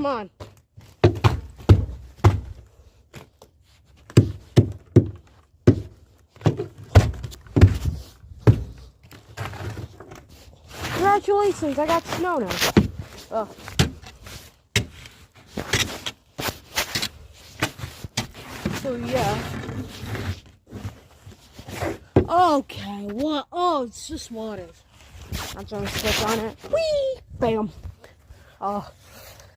come on. Congratulations, I got snow now. Oh. So yeah. Okay, what? Oh, it's just water. I'm trying to stick on it. Whee! Bam. Oh.